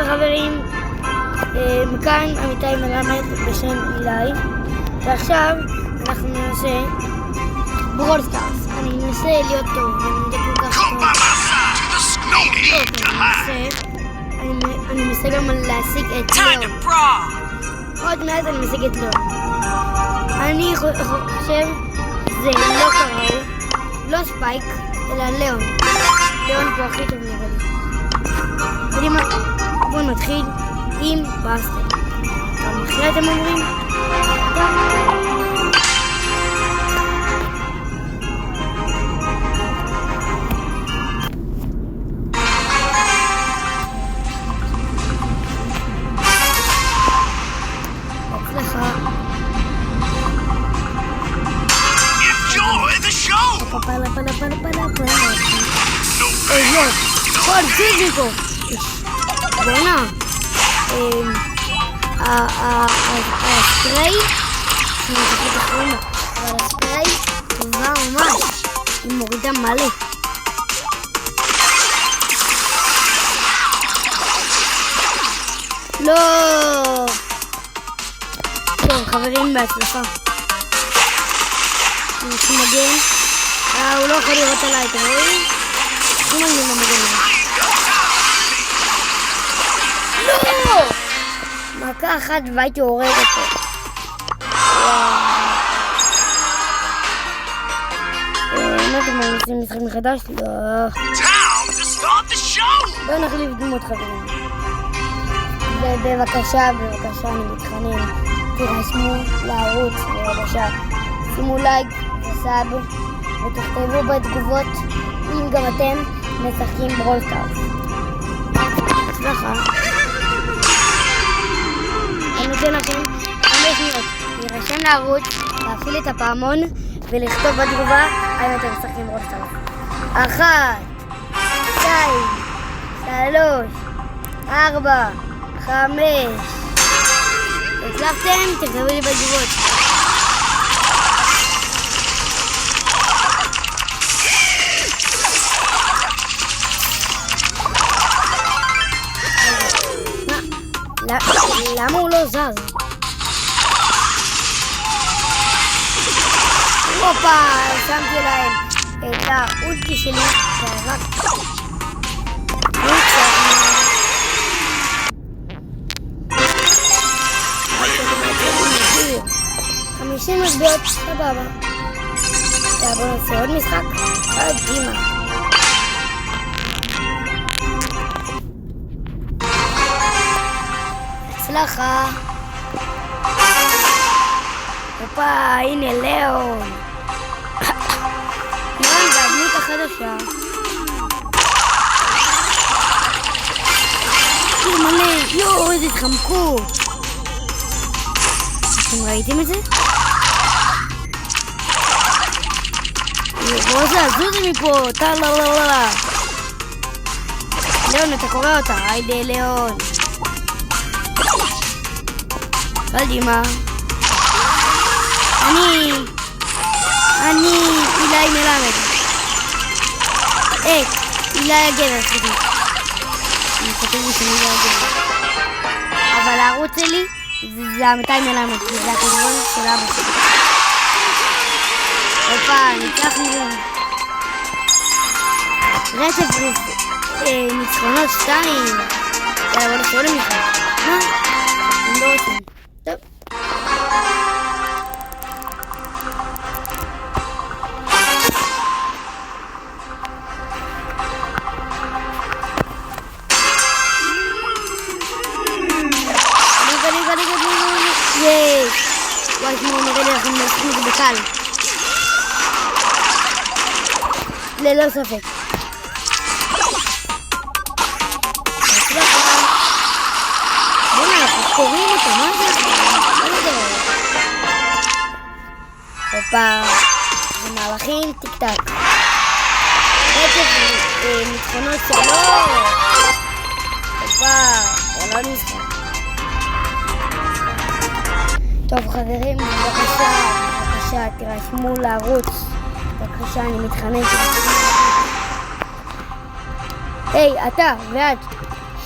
חברים, כאן אמיתי מלמד בשם אילי, ועכשיו אנחנו ננסה ברול סטארס. אני מנסה להיות טוב, ואני יודע כל כך טוב. אני מנסה גם להשיג את ליאון. עוד מעט אני משיג את ליאון. אני חושב זה לא קראו, לא ספייק, אלא ליאון. ליאון פה הכי טוב נראה לי. קדימה, בואו נתחיל עם באסטר. כמה אחרי אתם אומרים? הצלחה. כל פיזי פה. בואנה. הספרי, אבל הספרי טובה ממש, היא מורידה מלא. לא. טוב חברים, בהצלחה. אני רוצה מגן. הוא לא יכול לראות עליי, אתם רואים? אם אני לא מגן. לא! מכה אחת והייתי הורג אותו. מה אתם מנסים לשחק מחדש? לא. בואו נחליף דמות חברים. בבקשה, אני מתחנן. תירשמו לערוץ, בבקשה. שימו לייק וסאב ותכתבו בתגובות אם גם אתם משחקים ברול סטארס. הצלחה. אני נותן לכם 5 שניות להירשם לערוץ, להפעיל את הפעמון ולכתוב בתגובה האם אתם משחקים ברול סטארס. 1, 2, 3, 4, 5. הצלחתם? תכתבו לי בתגובות. למה הוא לא זז? הופה, שמתי להם את האולטי שלי ורק 50 מטבעות, סבבה. בואו נעשה עוד משחק. קדימה. הצלחה. הופה, הנה ליאון. ליאון זה הדמות החדשה. מלא, יואו, איזה התחמקות. אתם ראיתם את זה? בואו זזו מפה, טלללה. ליאון, אתה קורא אותה. היידה ליאון. קדימה. אני אילי מלמד. אילי הגבר, סליחה. אני כותב לי שאני אילי הגבר. אבל הערוץ שלי זה אמיתי מלמד, זה הכדורון של אבא שלי. הופה, ניצחנו. רצף ניצחונות 2. יאללה, בוא נעשה עוד משחק. מה? הם לא רוצים. טוב. יש. וואי, כמו נראה לי אנחנו מנסים את זה בקל. ללא ספק. בוא'נה, אנחנו קוראים אותו, מה זה? הופה, זה מהלכים טיק טק. רצף ניצחונות 3. הופה, זה לא משחק. טוב חברים, בבקשה, תירשמו לערוץ. בבקשה, אני מתחנן. היי, אתה ואת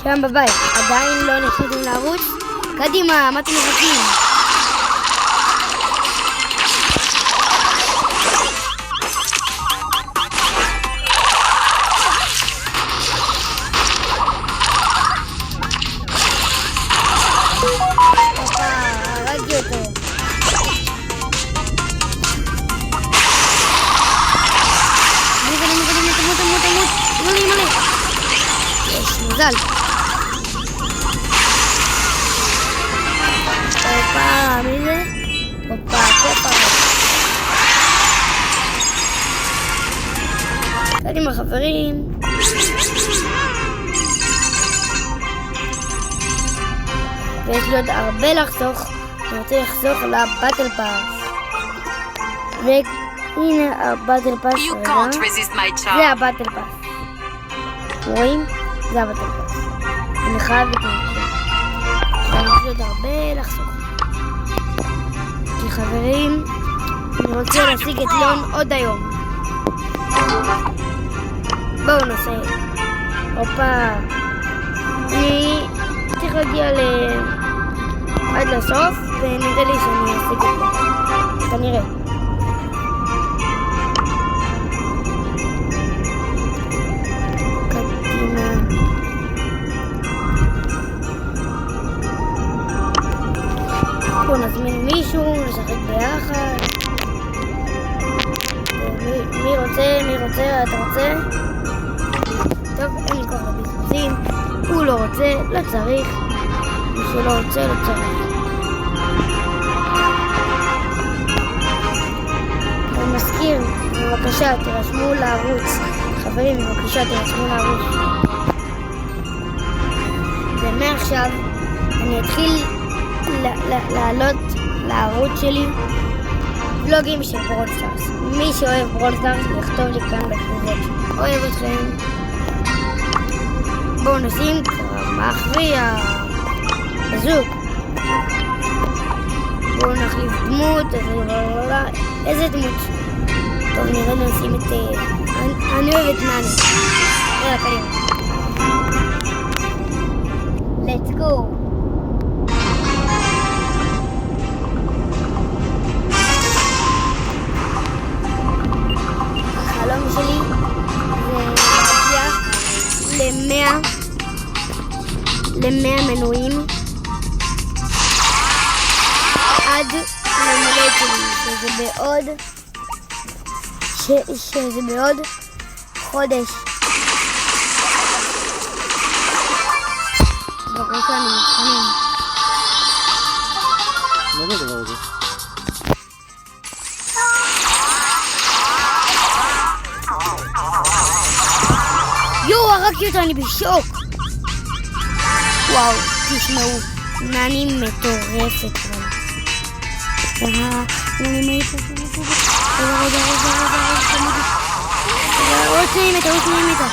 שם בבית, עדיין לא נכנסים לערוץ? קדימה, מה אתם מחכים? הרגתי אותו. מלא. יש, מזל. הופה, מי זה? הופה, קופה. קדימה חברים. ויש לי עוד הרבה לחסוך. אני רוצה לחסוך לבטל פאס. והנה הבטל פאס. זה הבטל פאס. רואים? זה הבטל פאס. אני חייב להתנגד. ואני רוצה עוד הרבה לחסוך. כי חברים, אני רוצה להשיג את ליאון עוד היום. בואו נעשה. הופה. אני צריך להגיע עד לסוף, ונראה לי שאני אשיג את זה. כנראה. קדימה. בואו נזמין מישהו, נשחק ביחד. מי רוצה? אתה רוצה? טוב, אין לי כוח לבזבוזים. הוא לא רוצה, לא צריך. מי שלא רוצה, לא צריך. אני מזכיר, בבקשה, תירשמו לערוץ. חברים, בבקשה, תירשמו לערוץ. ומעכשיו, אני אתחיל לעלות לערוץ שלי ולוגים של ברול סטארס. מי שאוהב ברול סטארס, יכתוב לי כאן בתגובות. אוהב אתכם. בואו נשים קרב מכריע. בזוק. בואו נחליף דמות. איזה דמות? טוב, נראה נשים את... אני אוהב את נאני. יאללה, קדימה. Let's go. החלום שלי זה להגיע ל100 מנויים עד למולד שלי, שזה בעוד חודש. בבקשה, אני מתחנן. מה זה הדבר הזה? יואו, הרגתי אותו, אני בשוק. וואו, תשמעו, נני מטורפת. עוד שניים מתה.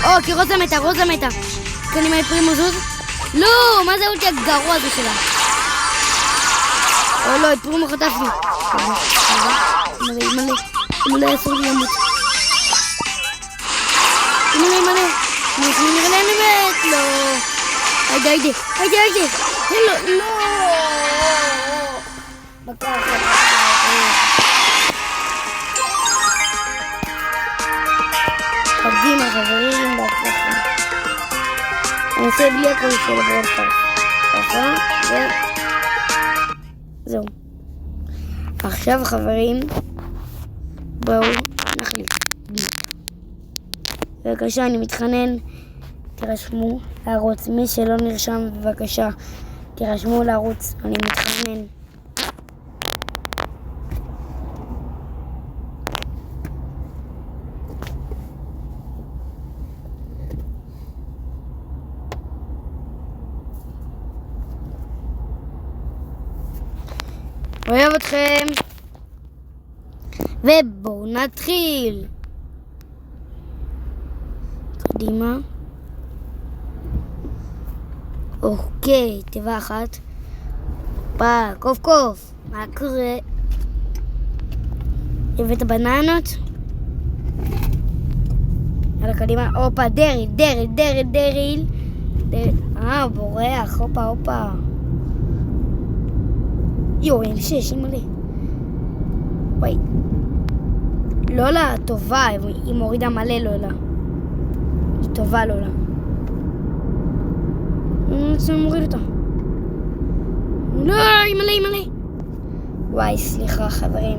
או, כי רוזה מתה. קנימה פרימוזוז? לא, מה זה האולטי הגרוע הזה שלה? או לא, את פרימו חטף לי. מלא אסור לי למות. מלא. נראה להם באמת, לא. היידה. לא. קדימה חברים, בהצלחה. אני עושה בלי הכל של ברול סטארס. ככה, זהו. עכשיו חברים, בואו נחליף. בבקשה, אני מתחנן, תירשמו לערוץ. מי שלא נרשם, בבקשה, תירשמו לערוץ. אני מתחנן. אוהב אתכם. ובואו נתחיל. קדימה. אוקיי, תיבה אחת. קוף. מה קורה? הבאת בננות? יאללה, קדימה. הופה, דריל. הוא בורח, הופה. יו, אין 6, אימא'לה. וואי. לולה, טובה, היא מורידה מלא לולה. היא טובה לולה. אני מוריד אותה. לא, אימא'לה. וואי, סליחה חברים.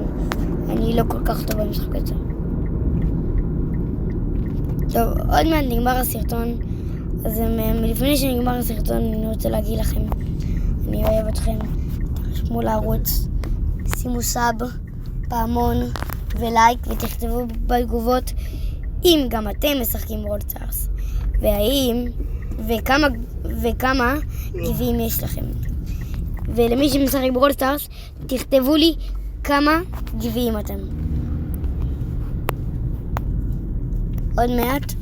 אני לא כל כך טובה במשחק הזה. טוב, עוד מעט נגמר הסרטון. אז לפני שנגמר הסרטון אני רוצה להגיד לכם, אני אוהב אתכם. תרשמו לערוץ, שימו סאב, פעמון ולייק, ותכתבו בתגובות אם גם אתם משחקים ברול סטארס, וכמה גביעים יש לכם. ולמי שמשחק ברול סטארס, תכתבו לי כמה גביעים אתם. עוד מעט,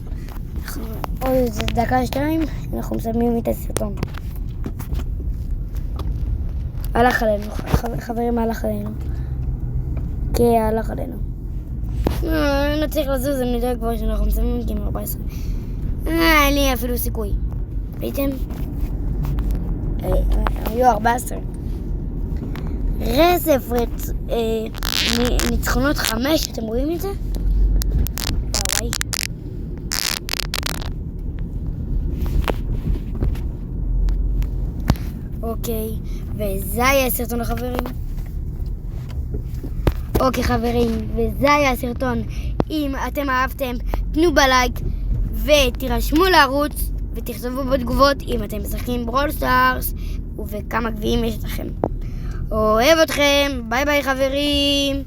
עוד איזה דקה 2, אנחנו מסיימים את הסרטון. הלך עלינו, חברים, הלך עלינו. כן, הלך עלינו. אני לא צריך לזוז, אני יודע כבר שאנחנו מסיימים עם 14. אין לי אפילו סיכוי. ראיתם? היו 14. רצף ניצחונות 5, אתם רואים את זה? וואי. אוקיי, וזה היה הסרטון החברים. אוקיי חברים, וזה היה הסרטון. אם אתם אהבתם, תנו בלייק ותירשמו לערוץ ותכתבו בתגובות אם אתם משחקים ברול סטארס וכמה גביעים יש לכם. אוהב אתכם, ביי ביי חברים.